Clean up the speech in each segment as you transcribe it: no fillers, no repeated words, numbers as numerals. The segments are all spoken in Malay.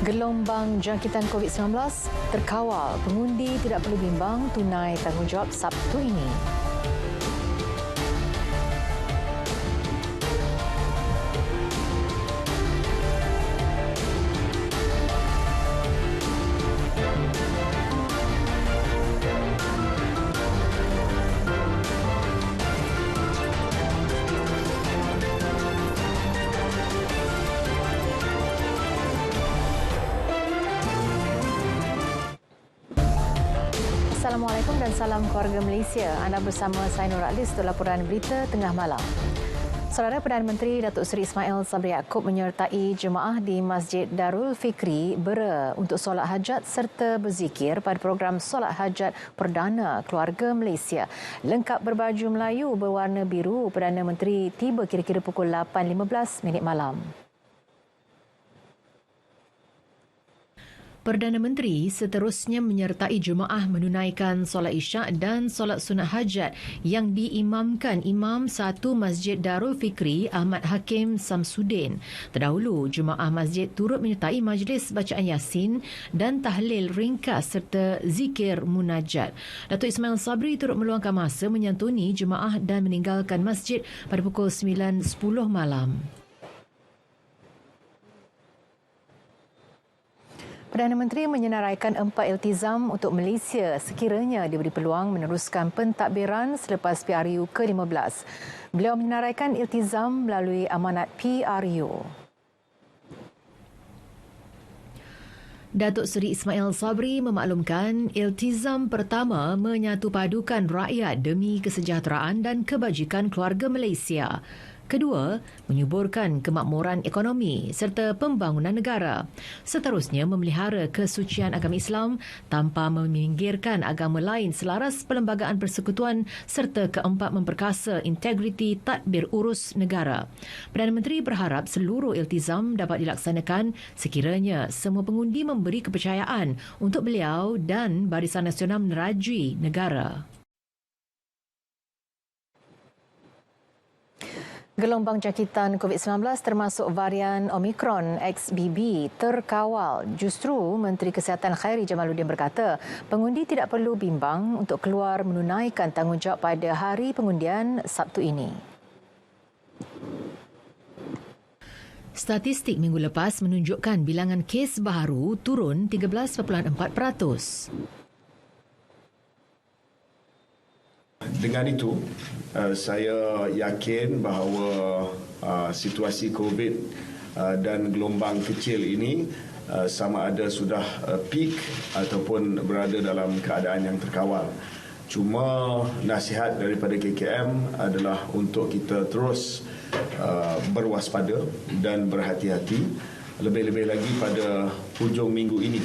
Gelombang jangkitan COVID-19 terkawal. Pengundi tidak perlu bimbang tunai tanggungjawab Sabtu ini. Assalamualaikum dan salam keluarga Malaysia. Anda bersama saya Nur Alis untuk laporan berita tengah malam. Saudara Perdana Menteri Datuk Seri Ismail Sabri Yaakob menyertai jemaah di Masjid Darul Fikri Bera untuk solat hajat serta berzikir pada program solat hajat perdana keluarga Malaysia. Lengkap berbaju Melayu berwarna biru, Perdana Menteri tiba kira-kira pukul 8.15 malam. Perdana Menteri seterusnya menyertai jemaah menunaikan solat Isyak dan solat sunat hajat yang diimamkan Imam Satu Masjid Darul Fikri Ahmad Hakim Samsudin. Terdahulu, jemaah masjid turut menyertai majlis bacaan Yasin dan tahlil ringkas serta zikir munajat. Datuk Ismail Sabri turut meluangkan masa menyantuni jemaah dan meninggalkan masjid pada pukul 9.10 malam. Perdana Menteri menyenaraikan 4 iltizam untuk Malaysia sekiranya diberi peluang meneruskan pentadbiran selepas PRU ke-15. Beliau menyenaraikan iltizam melalui amanat PRU. Datuk Seri Ismail Sabri memaklumkan iltizam pertama menyatupadukan rakyat demi kesejahteraan dan kebajikan keluarga Malaysia. Kedua, menyuburkan kemakmuran ekonomi serta pembangunan negara. Seterusnya, memelihara kesucian agama Islam tanpa meminggirkan agama lain selaras Perlembagaan Persekutuan serta keempat, memperkasa integriti tadbir urus negara. Perdana Menteri berharap seluruh iltizam dapat dilaksanakan sekiranya semua pengundi memberi kepercayaan untuk beliau dan Barisan Nasional menerajui negara. Gelombang jangkitan COVID-19 termasuk varian Omicron XBB terkawal. Justru Menteri Kesihatan Khairi Jamaluddin berkata, pengundi tidak perlu bimbang untuk keluar menunaikan tanggungjawab pada hari pengundian Sabtu ini. Statistik minggu lepas menunjukkan bilangan kes baharu turun 13.4%. Dengan itu, saya yakin bahawa situasi COVID dan gelombang kecil ini sama ada sudah peak ataupun berada dalam keadaan yang terkawal. Cuma nasihat daripada KKM adalah untuk kita terus berwaspada dan berhati-hati, lebih-lebih lagi pada hujung minggu ini.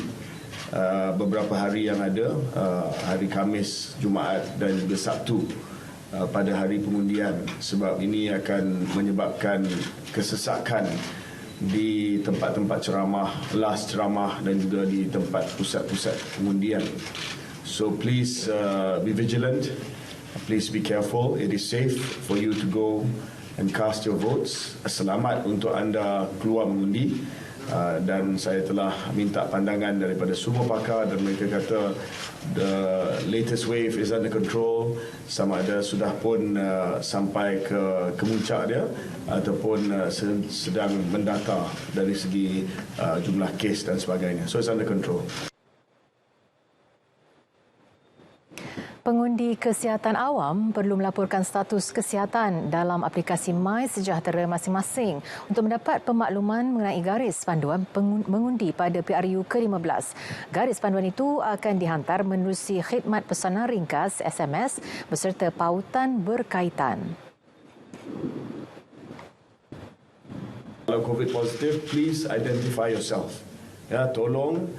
Beberapa hari yang ada, hari Khamis, Jumaat dan juga Sabtu pada hari pengundian, sebab ini akan menyebabkan kesesakan di tempat-tempat ceramah, las ceramah dan juga di tempat pusat-pusat pengundian. So please be vigilant, please be careful. It is safe for you to go and cast your votes. Selamat untuk anda keluar mengundi. Dan saya telah minta pandangan daripada semua pakar dan mereka kata the latest wave is under control, sama ada sudah pun sampai ke kemuncak dia ataupun sedang mendata dari segi jumlah kes dan sebagainya. So it's under control. Pengundi kesihatan awam perlu melaporkan status kesihatan dalam aplikasi MySejahtera masing-masing untuk mendapat pemakluman mengenai garis panduan mengundi pada PRU ke-15. Garis panduan itu akan dihantar menerusi khidmat pesanan ringkas SMS beserta pautan berkaitan. Kalau COVID positif, please identify yourself. Ya, tolong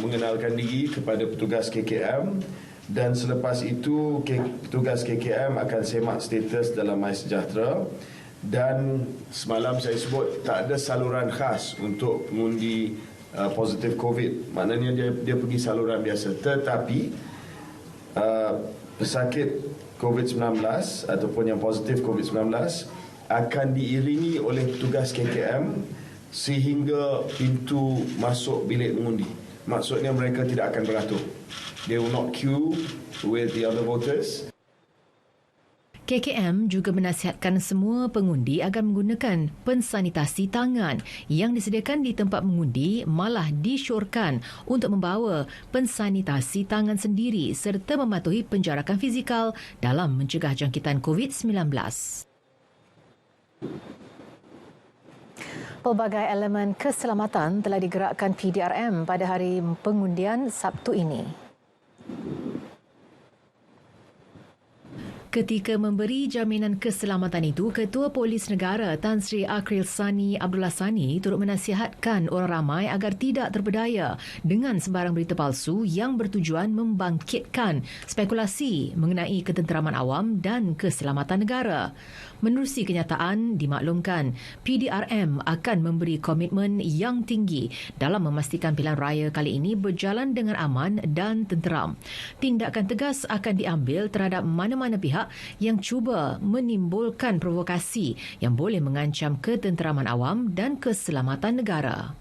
mengenalkan diri kepada petugas KKM. Dan selepas itu, petugas KKM akan semak status dalam MySejahtera. Dan semalam saya sebut tak ada saluran khas untuk mengundi positif COVID. Maknanya dia pergi saluran biasa. Tetapi pesakit COVID-19 ataupun yang positif COVID-19 akan diiringi oleh petugas KKM sehingga pintu masuk bilik mengundi. Maksudnya mereka tidak akan beratur. They will not queue with the other voters. KKM juga menasihatkan semua pengundi agar menggunakan pensanitasi tangan yang disediakan di tempat mengundi, malah disyorkan untuk membawa pensanitasi tangan sendiri serta mematuhi penjarakan fizikal dalam mencegah jangkitan COVID-19. Pelbagai elemen keselamatan telah digerakkan PDRM pada hari pengundian Sabtu ini. Ketika memberi jaminan keselamatan itu, Ketua Polis Negara Tan Sri Akril Sani Abdullah Sani turut menasihatkan orang ramai agar tidak terpedaya dengan sebarang berita palsu yang bertujuan membangkitkan spekulasi mengenai ketenteraman awam dan keselamatan negara. Menerusi kenyataan, dimaklumkan PDRM akan memberi komitmen yang tinggi dalam memastikan pilihan raya kali ini berjalan dengan aman dan tenteram. Tindakan tegas akan diambil terhadap mana-mana pihak yang cuba menimbulkan provokasi yang boleh mengancam ketenteraman awam dan keselamatan negara.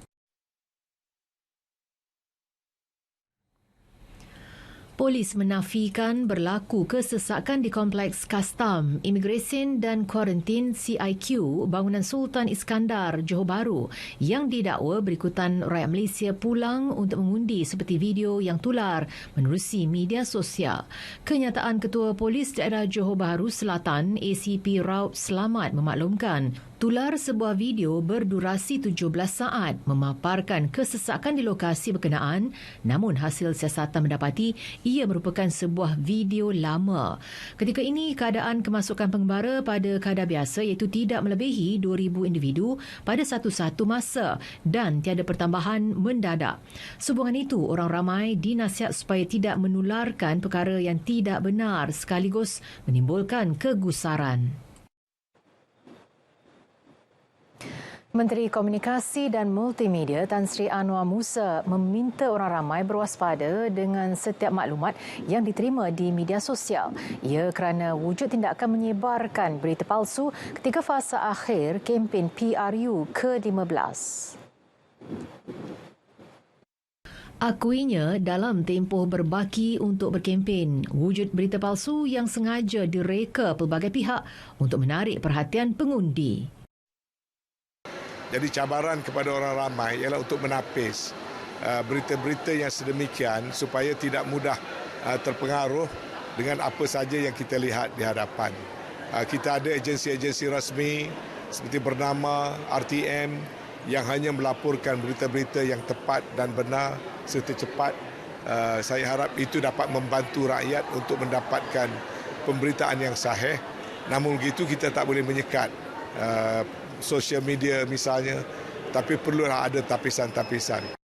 Polis menafikan berlaku kesesakan di Kompleks Kastam, Imigresen dan Kuarantin CIQ bangunan Sultan Iskandar, Johor Bahru yang didakwa berikutan rakyat Malaysia pulang untuk mengundi seperti video yang tular menerusi media sosial. Kenyataan Ketua Polis Daerah Johor Bahru Selatan ACP Raub Selamat memaklumkan tular sebuah video berdurasi 17 saat memaparkan kesesakan di lokasi berkenaan, namun hasil siasatan mendapati ia merupakan sebuah video lama. Ketika ini, keadaan kemasukan pengembara pada kadar biasa iaitu tidak melebihi 2,000 individu pada satu-satu masa dan tiada pertambahan mendadak. Sehubungan itu, orang ramai dinasihat supaya tidak menularkan perkara yang tidak benar sekaligus menimbulkan kegusaran. Menteri Komunikasi dan Multimedia Tan Sri Anwar Musa meminta orang ramai berwaspada dengan setiap maklumat yang diterima di media sosial. Ia kerana wujud tindakan menyebarkan berita palsu ketika fasa akhir kempen PRU ke-15. Akuinya dalam tempoh berbaki untuk berkempen, wujud berita palsu yang sengaja direka pelbagai pihak untuk menarik perhatian pengundi. Jadi cabaran kepada orang ramai ialah untuk menapis berita-berita yang sedemikian supaya tidak mudah terpengaruh dengan apa saja yang kita lihat di hadapan. Kita ada agensi-agensi rasmi seperti bernama RTM yang hanya melaporkan berita-berita yang tepat dan benar serta cepat. Saya harap itu dapat membantu rakyat untuk mendapatkan pemberitaan yang sahih. Namun begitu kita tak boleh menyekat sosial media misalnya, tapi perlulah ada tapisan-tapisan.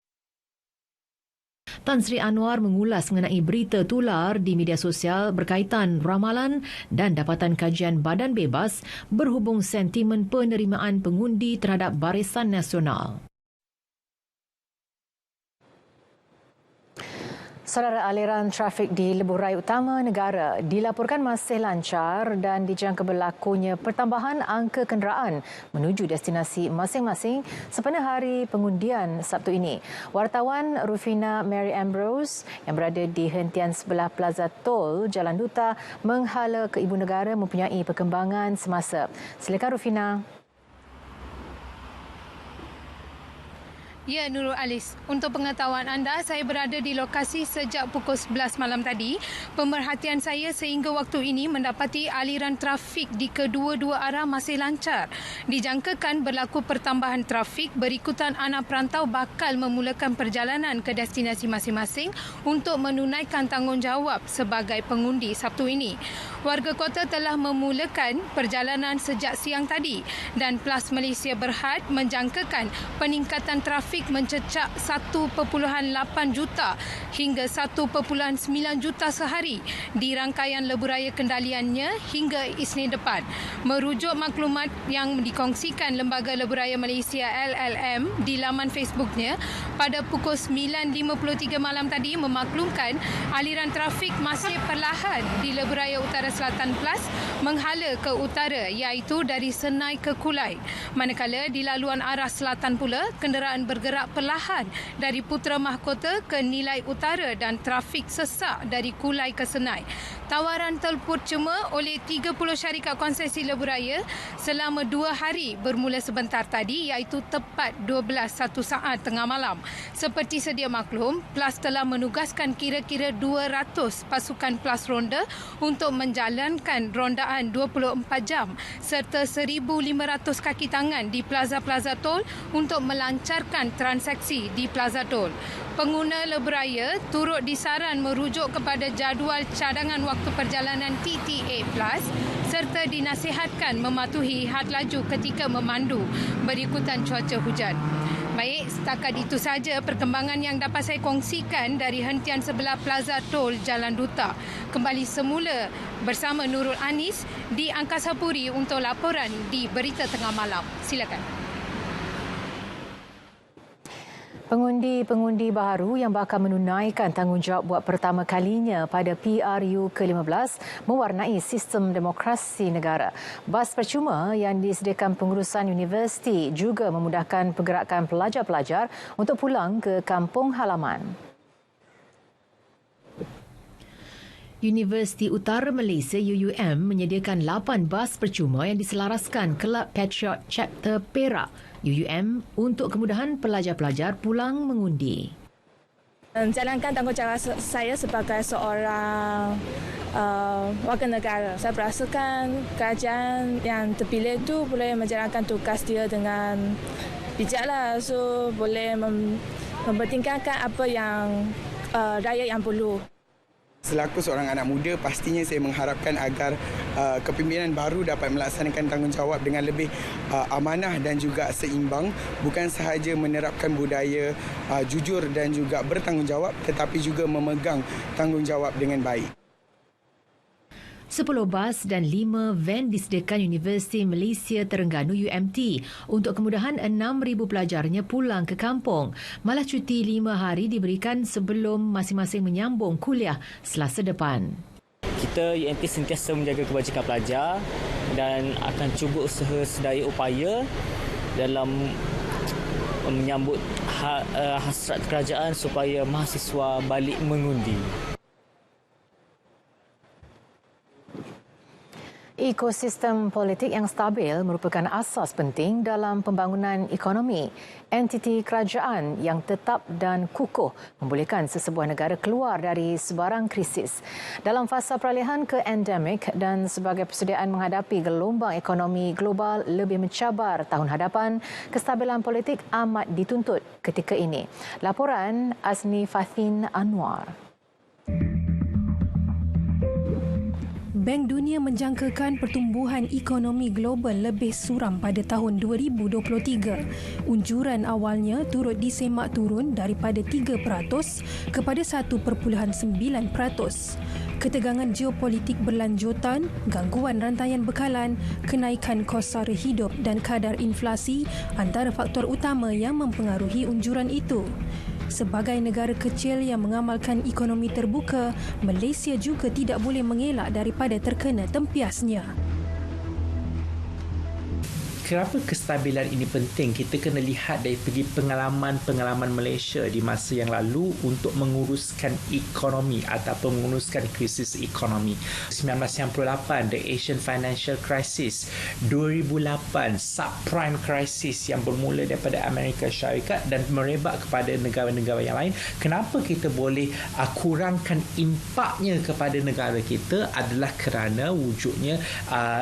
Tan Sri Anwar mengulas mengenai berita tular di media sosial berkaitan ramalan dan dapatan kajian Badan Bebas berhubung sentimen penerimaan pengundi terhadap Barisan Nasional. Saudara, aliran trafik di lebuh raya utama negara dilaporkan masih lancar dan dijangka berlakunya pertambahan angka kenderaan menuju destinasi masing-masing sempena hari pengundian Sabtu ini. Wartawan Rufina Mary Ambrose yang berada di hentian sebelah Plaza Tol Jalan Duta menghala ke Ibu Negara mempunyai perkembangan semasa. Silakan Rufina. Ya, Nurul Alis. Untuk pengetahuan anda, saya berada di lokasi sejak pukul 11 malam tadi. Pemerhatian saya sehingga waktu ini mendapati aliran trafik di kedua-dua arah masih lancar. Dijangkakan berlaku pertambahan trafik berikutan anak perantau bakal memulakan perjalanan ke destinasi masing-masing untuk menunaikan tanggungjawab sebagai pengundi Sabtu ini. Warga kota telah memulakan perjalanan sejak siang tadi dan Plus Malaysia Berhad menjangkakan peningkatan trafik mencecah 1.8 juta hingga 1.9 juta sehari di rangkaian leburaya kendaliannya hingga Isnin depan. Merujuk maklumat yang dikongsikan Lembaga Leburaya Malaysia LLM di laman Facebooknya, pada pukul 9.53 malam tadi memaklumkan aliran trafik masih perlahan di leburaya utara Plaza Selatan Plus menghala ke utara iaitu dari Senai ke Kulai. Manakala di laluan arah selatan pula, kenderaan bergerak perlahan dari Putra Mahkota ke Nilai Utara dan trafik sesak dari Kulai ke Senai. Tawaran telput cema oleh 30 syarikat konsesi lebuh raya selama 2 hari bermula sebentar tadi iaitu tepat 12:01 saat tengah malam. Seperti sedia maklum, PLAS telah menugaskan kira-kira 200 pasukan PLAS ronda untuk menjalankan rondaan 24 jam serta 1,500 kaki tangan di plaza-plaza tol untuk melancarkan transaksi di plaza tol. Pengguna lebuh raya turut disaran merujuk kepada jadual cadangan waktu perjalanan TTA Plus serta dinasihatkan mematuhi had laju ketika memandu berikutan cuaca hujan. Baik, setakat itu saja perkembangan yang dapat saya kongsikan dari hentian sebelah Plaza Tol Jalan Duta. Kembali semula bersama Nurul Anis di Angkasa Puri untuk laporan di Berita Tengah Malam. Silakan. Pengundi-pengundi baharu yang bakal menunaikan tanggungjawab buat pertama kalinya pada PRU ke-15 mewarnai sistem demokrasi negara. Bas percuma yang disediakan pengurusan universiti juga memudahkan pergerakan pelajar-pelajar untuk pulang ke kampung halaman. Universiti Utara Malaysia UUM menyediakan 8 bas percuma yang diselaraskan Kelab Patriot Chapter Perak UUM untuk kemudahan pelajar-pelajar pulang mengundi. Menjalankan tanggungjawab saya sebagai seorang warga negara. Saya berasakan kerajaan yang terpilih itu boleh menjalankan tugas dia dengan bijaklah. So boleh mempertingkatkan apa yang rakyat yang perlu. Selaku seorang anak muda, pastinya saya mengharapkan agar kepimpinan baru dapat melaksanakan tanggungjawab dengan lebih amanah dan juga seimbang, bukan sahaja menerapkan budaya jujur dan juga bertanggungjawab, tetapi juga memegang tanggungjawab dengan baik. 10 bas dan 5 van disediakan Universiti Malaysia Terengganu UMT untuk kemudahan 6,000 pelajarnya pulang ke kampung. Malah cuti 5 hari diberikan sebelum masing-masing menyambung kuliah Selasa depan. Kita UMT sentiasa menjaga kebajikan pelajar dan akan cuba usaha sedaya upaya dalam menyambut hasrat kerajaan supaya mahasiswa balik mengundi. Ekosistem politik yang stabil merupakan asas penting dalam pembangunan ekonomi. Entiti kerajaan yang tetap dan kukuh membolehkan sesebuah negara keluar dari sebarang krisis. Dalam fasa peralihan ke endemik dan sebagai persediaan menghadapi gelombang ekonomi global lebih mencabar tahun hadapan, kestabilan politik amat dituntut ketika ini. Laporan Azni Fathin Anwar. Bank Dunia menjangkakan pertumbuhan ekonomi global lebih suram pada tahun 2023. Unjuran awalnya turut disemak turun daripada 3% kepada 1.9%. Ketegangan geopolitik berlanjutan, gangguan rantaian bekalan, kenaikan kos sara hidup dan kadar inflasi antara faktor utama yang mempengaruhi unjuran itu. Sebagai negara kecil yang mengamalkan ekonomi terbuka, Malaysia juga tidak boleh mengelak daripada terkena tempiasnya. Kenapa kestabilan ini penting? Kita kena lihat dari segi pengalaman Malaysia di masa yang lalu untuk menguruskan ekonomi ataupun menguruskan krisis ekonomi. 1998, the Asian Financial Crisis. 2008, subprime crisis yang bermula daripada Amerika Syarikat dan merebak kepada negara-negara yang lain. Kenapa kita boleh kurangkan impaknya kepada negara kita adalah kerana wujudnya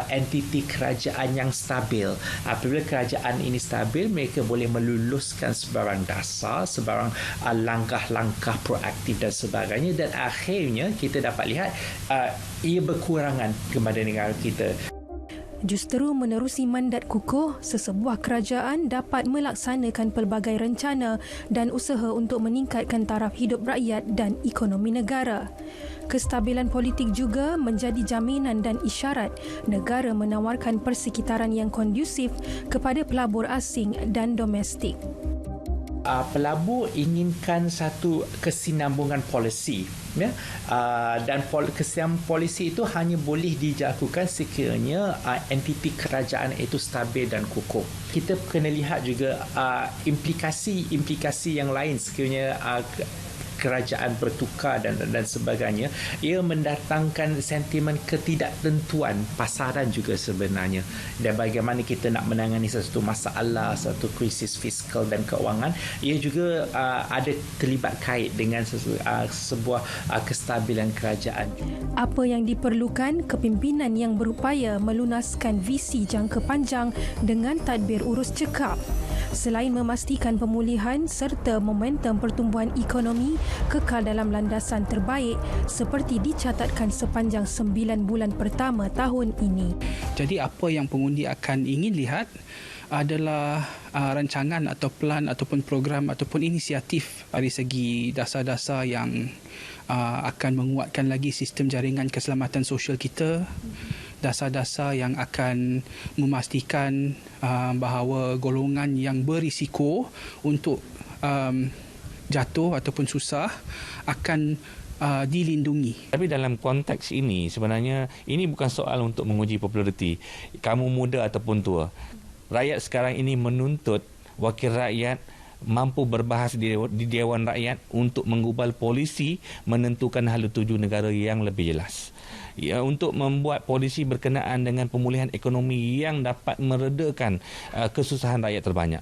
entiti kerajaan yang stabil. Apabila kerajaan ini stabil, mereka boleh meluluskan sebarang dasar, sebarang langkah-langkah proaktif dan sebagainya, dan akhirnya kita dapat lihat ia berkurangan kepada negara kita. Justru menerusi mandat kukuh, sesebuah kerajaan dapat melaksanakan pelbagai rencana dan usaha untuk meningkatkan taraf hidup rakyat dan ekonomi negara. Kestabilan politik juga menjadi jaminan dan isyarat negara menawarkan persekitaran yang kondusif kepada pelabur asing dan domestik. Pelabur inginkan satu kesinambungan polisi, ya, dan kesinambungan polisi itu hanya boleh dilakukan sekiranya entiti kerajaan itu stabil dan kukuh. Kita kena lihat juga implikasi yang lain sekiranya kerajaan bertukar dan sebagainya. Ia mendatangkan sentimen ketidaktentuan pasaran juga sebenarnya. Dan bagaimana kita nak menangani satu masalah, satu krisis fiskal dan keuangan, ia juga ada terlibat kait dengan sebuah kestabilan kerajaan. Apa yang diperlukan, kepimpinan yang berupaya melunaskan visi jangka panjang dengan tadbir urus cekap. Selain memastikan pemulihan serta momentum pertumbuhan ekonomi kekal dalam landasan terbaik seperti dicatatkan sepanjang 9 bulan pertama tahun ini. Jadi apa yang pengundi akan ingin lihat adalah rancangan atau plan ataupun program ataupun inisiatif dari segi dasar-dasar yang akan menguatkan lagi sistem jaringan keselamatan sosial kita, dasar-dasar yang akan memastikan bahawa golongan yang berisiko untuk jatuh ataupun susah akan dilindungi. Tapi dalam konteks ini sebenarnya ini bukan soal untuk menguji populariti kamu muda ataupun tua. Rakyat sekarang ini menuntut wakil rakyat mampu berbahas di Dewan Rakyat untuk menggubal polisi menentukan hala tuju negara yang lebih jelas. Ya, untuk membuat polisi berkenaan dengan pemulihan ekonomi yang dapat meredakan kesusahan rakyat terbanyak.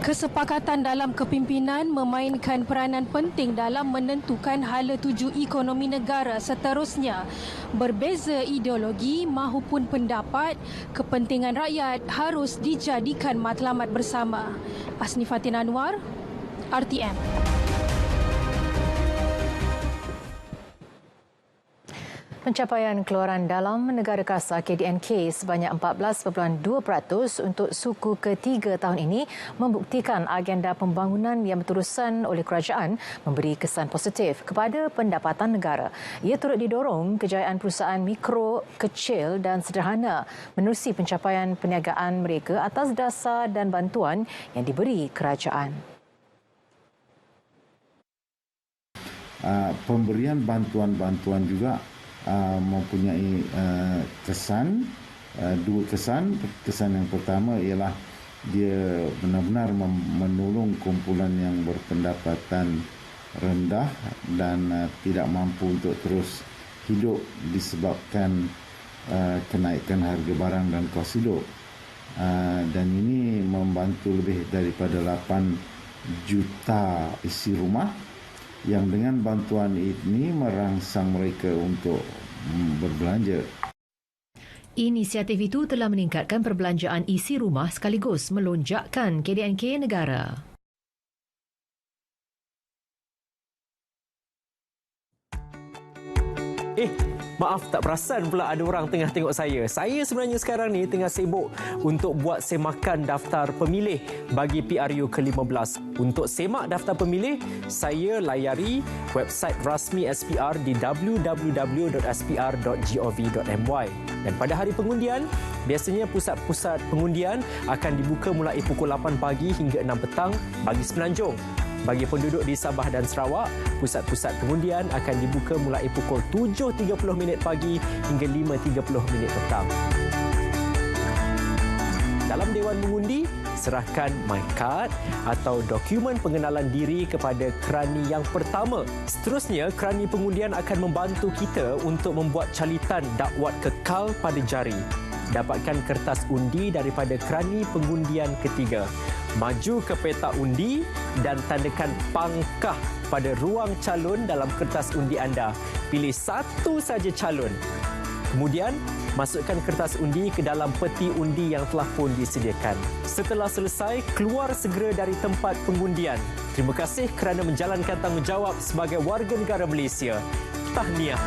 Kesepakatan dalam kepimpinan memainkan peranan penting dalam menentukan hala tuju ekonomi negara seterusnya. Berbeza ideologi mahupun pendapat, kepentingan rakyat harus dijadikan matlamat bersama. Asnifatin Anwar, RTM. Pencapaian keluaran dalam negara kasar KDNK sebanyak 14.2% untuk suku ketiga tahun ini membuktikan agenda pembangunan yang berterusan oleh kerajaan memberi kesan positif kepada pendapatan negara. Ia turut didorong kejayaan perusahaan mikro, kecil dan sederhana menerusi pencapaian perniagaan mereka atas dasar dan bantuan yang diberi kerajaan. Pemberian bantuan-bantuan juga mempunyai kesan, dua kesan. Kesan yang pertama ialah dia benar-benar menolong kumpulan yang berpendapatan rendah dan tidak mampu untuk terus hidup disebabkan kenaikan harga barang dan kos hidup. Dan ini membantu lebih daripada 8 juta isi rumah yang dengan bantuan ini merangsang mereka untuk berbelanja. Inisiatif itu telah meningkatkan perbelanjaan isi rumah sekaligus melonjakkan KDNK negara. Maaf, tak perasan pula ada orang tengah tengok saya. Saya sebenarnya sekarang ni tengah sibuk untuk buat semakan daftar pemilih bagi PRU ke-15. Untuk semak daftar pemilih, saya layari website rasmi SPR di www.spr.gov.my. Dan pada hari pengundian, biasanya pusat-pusat pengundian akan dibuka mulai pukul 8 pagi hingga 6 petang bagi semenanjung. Bagi penduduk di Sabah dan Sarawak, pusat-pusat pengundian akan dibuka mulai pukul 7.30 pagi hingga 5.30 petang. Dalam Dewan Mengundi, serahkan my card atau dokumen pengenalan diri kepada kerani yang pertama. Seterusnya, kerani pengundian akan membantu kita untuk membuat calitan dakwat kekal pada jari. Dapatkan kertas undi daripada kerani pengundian ketiga. Maju ke petak undi dan tandakan pangkah pada ruang calon dalam kertas undi anda. Pilih satu saja calon. Kemudian, masukkan kertas undi ke dalam peti undi yang telah pun disediakan. Setelah selesai, keluar segera dari tempat pengundian. Terima kasih kerana menjalankan tanggungjawab sebagai warga negara Malaysia. Tahniah.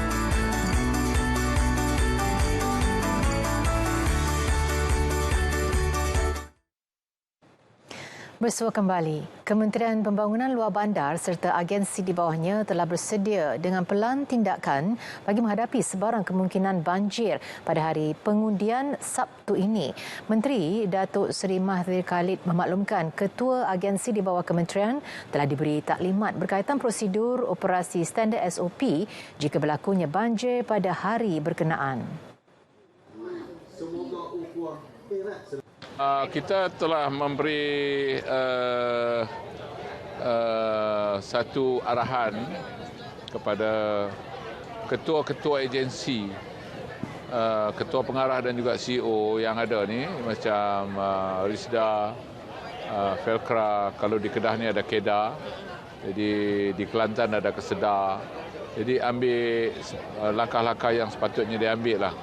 Bersua kembali, Kementerian Pembangunan Luar Bandar serta agensi di bawahnya telah bersedia dengan pelan tindakan bagi menghadapi sebarang kemungkinan banjir pada hari pengundian Sabtu ini. Menteri Datuk Seri Mahathir Khalid memaklumkan ketua agensi di bawah kementerian telah diberi taklimat berkaitan prosedur operasi standard SOP jika berlakunya banjir pada hari berkenaan. Kita telah memberi satu arahan kepada ketua-ketua agensi, ketua pengarah dan juga CEO yang ada ni, macam Risda, Felkra, kalau di Kedah ni ada Kedah, jadi di Kelantan ada Kesedar. Jadi ambil langkah-langkah yang sepatutnya diambil lah.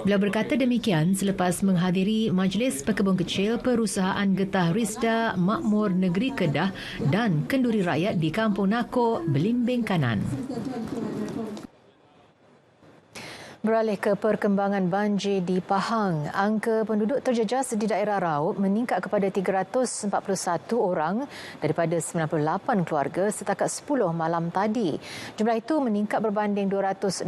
Beliau berkata demikian selepas menghadiri Majlis Pekebun Kecil Perusahaan Getah Risda Makmur Negeri Kedah dan Kenduri Rakyat di Kampung Nako, Belimbing Kanan. Beralih ke perkembangan banjir di Pahang, angka penduduk terjejas di daerah Raub meningkat kepada 341 orang daripada 98 keluarga setakat 10 malam tadi. Jumlah itu meningkat berbanding 268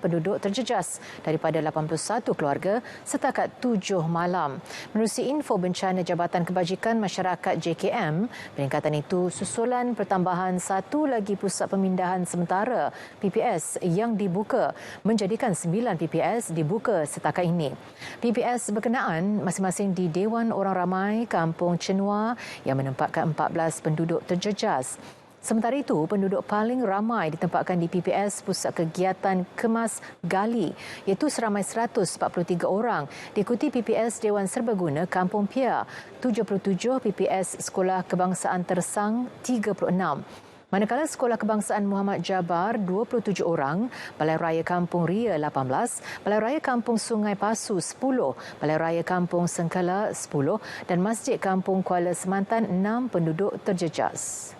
penduduk terjejas daripada 81 keluarga setakat 7 malam. Menerusi info bencana Jabatan Kebajikan Masyarakat JKM, peningkatan itu susulan pertambahan satu lagi pusat pemindahan sementara PPS yang dibuka, menjadikan 9 PPS dibuka setakat ini. PPS berkenaan masing-masing di Dewan Orang Ramai Kampung Chenua yang menempatkan 14 penduduk terjejas. Sementara itu, penduduk paling ramai ditempatkan di PPS Pusat Kegiatan Kemas Gali iaitu seramai 143 orang, diikuti PPS Dewan Serbaguna Kampung Pia 77, PPS Sekolah Kebangsaan Tersang 36. Manakala Sekolah Kebangsaan Muhammad Jabar 27 orang, Balai Raya Kampung Ria 18, Balai Raya Kampung Sungai Pasu 10, Balai Raya Kampung Sengkala 10 dan Masjid Kampung Kuala Semantan 6 penduduk terjejas.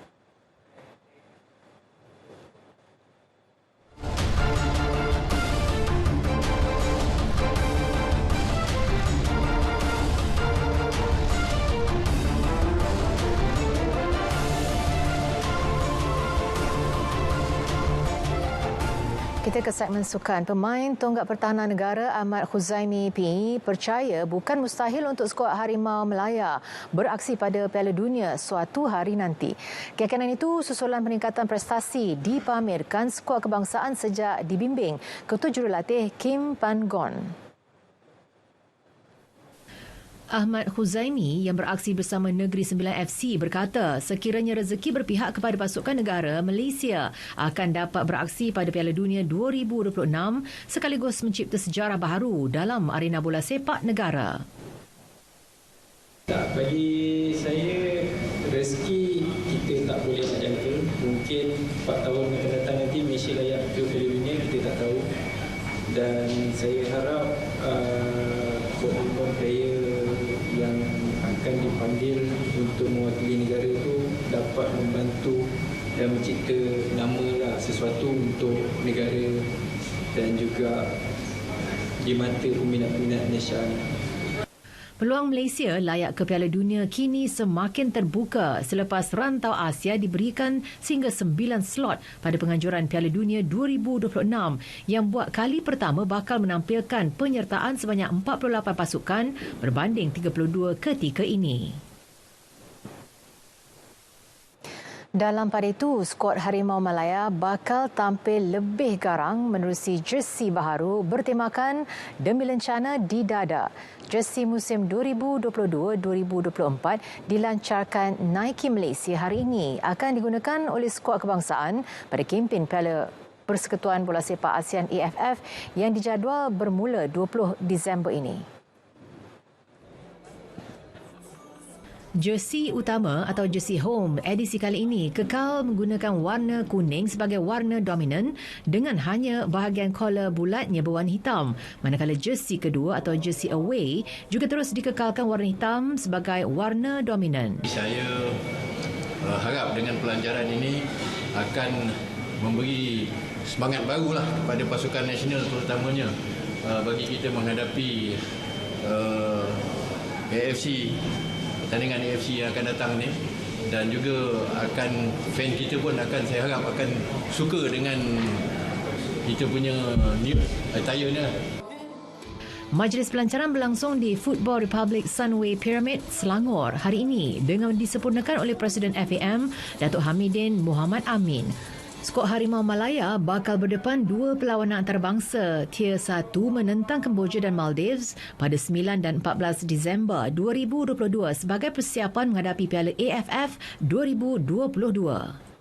Kita ke segmen sukan. Pemain tonggak pertahanan negara Ahmad Khuzaimi PE percaya bukan mustahil untuk skuad Harimau Melaya beraksi pada Piala Dunia suatu hari nanti. Keyakinan itu susulan peningkatan prestasi dipamerkan skuad kebangsaan sejak dibimbing Ketua Jurulatih Kim Pan-gon. Ahmad Khuzaimi yang beraksi bersama Negeri Sembilan FC berkata sekiranya rezeki berpihak kepada pasukan negara, Malaysia akan dapat beraksi pada Piala Dunia 2026 sekaligus mencipta sejarah baharu dalam arena bola sepak negara. Bagi saya, rezeki kita tak boleh nak jangka. Mungkin 4 tahun akan datang nanti Malaysia layak ke Piala Dunia, kita tak tahu. Dan saya harap player yang akan dipanggil untuk mewakili negara itu dapat membantu dan mencipta nama lah, sesuatu untuk negara dan juga di mata peminat-peminat Malaysia. Peluang Malaysia layak ke Piala Dunia kini semakin terbuka selepas rantau Asia diberikan sehingga 9 slot pada penganjuran Piala Dunia 2026 yang buat kali pertama bakal menampilkan penyertaan sebanyak 48 pasukan berbanding 32 ketika ini. Dalam pada itu, skuad Harimau Malaya bakal tampil lebih garang menerusi jersey baharu bertemakan Demi Lencana di Dada. Jersey musim 2022-2024 dilancarkan Nike Malaysia hari ini akan digunakan oleh skuad kebangsaan pada kempen Piala Persekutuan Bola Sepak ASEAN AFF yang dijadual bermula 20 Disember ini. Jersey utama atau jersey home edisi kali ini kekal menggunakan warna kuning sebagai warna dominan dengan hanya bahagian collar bulatnya berwarna hitam. Manakala jersey kedua atau jersey away juga terus dikekalkan warna hitam sebagai warna dominan. Saya harap dengan pelancaran ini akan memberi semangat barulah kepada pasukan nasional terutamanya bagi kita menghadapi AFC pertandingan AFC yang akan datang ni, dan juga akan fan kita pun akan, saya harap akan suka dengan kita punya new attire ni. Majlis pelancaran berlangsung di Football Republic Sunway Pyramid, Selangor hari ini dengan disempurnakan oleh Presiden FAM, Datuk Hamidin Muhammad Amin. Skuad Harimau Malaya bakal berdepan dua perlawanan antarabangsa Tier 1 menentang Kemboja dan Maldives pada 9 dan 14 Disember 2022 sebagai persiapan menghadapi Piala AFF 2022.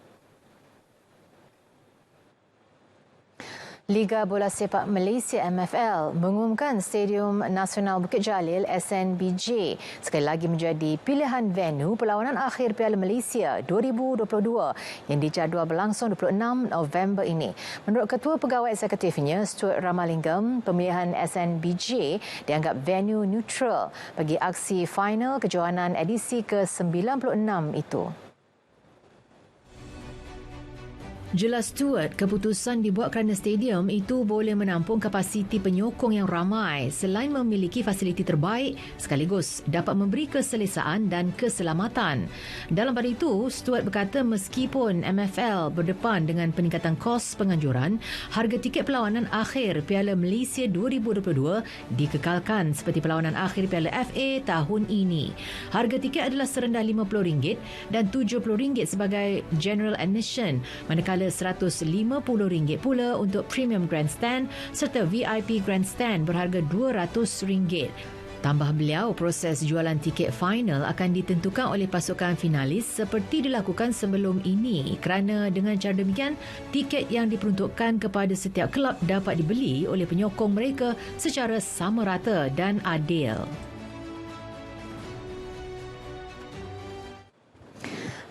Liga Bola Sepak Malaysia MFL mengumumkan Stadium Nasional Bukit Jalil SNBJ sekali lagi menjadi pilihan venue perlawanan akhir Piala Malaysia 2022 yang dijadual berlangsung 26 November ini. Menurut Ketua Pegawai Eksekutifnya Stuart Ramalingam, pemilihan SNBJ dianggap venue neutral bagi aksi final kejohanan edisi ke-96 itu. Jelas Stuart, keputusan dibuat kerana stadium itu boleh menampung kapasiti penyokong yang ramai selain memiliki fasiliti terbaik sekaligus dapat memberi keselesaan dan keselamatan. Dalam pada itu, Stuart berkata meskipun MFL berdepan dengan peningkatan kos penganjuran, harga tiket perlawanan akhir Piala Malaysia 2022 dikekalkan seperti perlawanan akhir Piala FA tahun ini. Harga tiket adalah serendah RM50 dan RM70 sebagai general admission, manakala RM150 pula untuk Premium Grandstand serta VIP Grandstand berharga RM200. Tambah beliau, proses jualan tiket final akan ditentukan oleh pasukan finalis seperti dilakukan sebelum ini kerana dengan cara demikian, tiket yang diperuntukkan kepada setiap kelab dapat dibeli oleh penyokong mereka secara sama rata dan adil.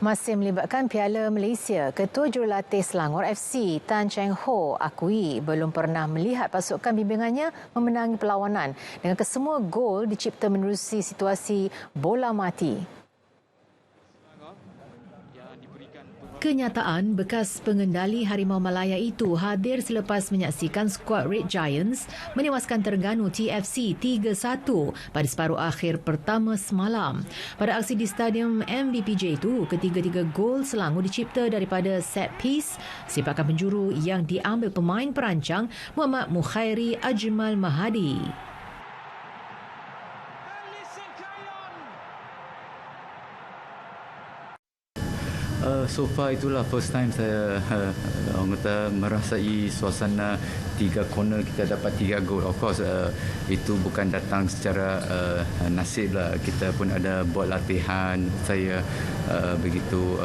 Masih melibatkan Piala Malaysia, Ketua Jurulatih Selangor FC Tan Cheng Ho akui belum pernah melihat pasukan bimbingannya memenangi perlawanan dengan kesemua gol dicipta menerusi situasi bola mati. Kenyataan bekas pengendali Harimau Malaya itu hadir selepas menyaksikan skuad Red Giants menewaskan Terengganu TFC 3-1 pada separuh akhir pertama semalam. Pada aksi di Stadium MBPJ itu, ketiga-tiga gol Selangor dicipta daripada set piece sepakan penjuru yang diambil pemain perancang Muhammad Mukhairi Ajmal Mahadi. So far itulah first time saya orang kata merasai suasana 3 corner kita dapat 3 gol. Of course itu bukan datang secara nasib lah. Kita pun ada buat latihan. Saya begitu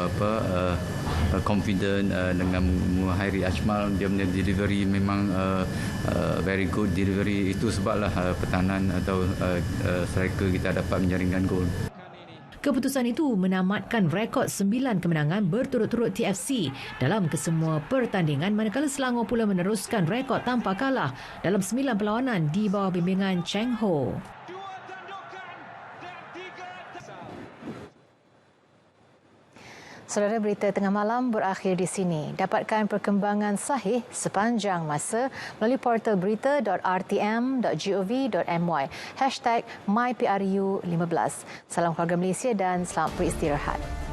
confident dengan Muhairi Ajmal. Dia punya delivery memang very good delivery. Itu sebablah pertahanan atau striker kita dapat menjaringkan gol. Keputusan itu menamatkan rekod 9 kemenangan berturut-turut TFC dalam kesemua pertandingan, manakala Selangor pula meneruskan rekod tanpa kalah dalam 9 perlawanan di bawah bimbingan Cheng Ho. Saudara, berita tengah malam berakhir di sini. Dapatkan perkembangan sahih sepanjang masa melalui portal berita.rtm.gov.my #mypru15. Salam keluarga Malaysia dan selamat beristirahat.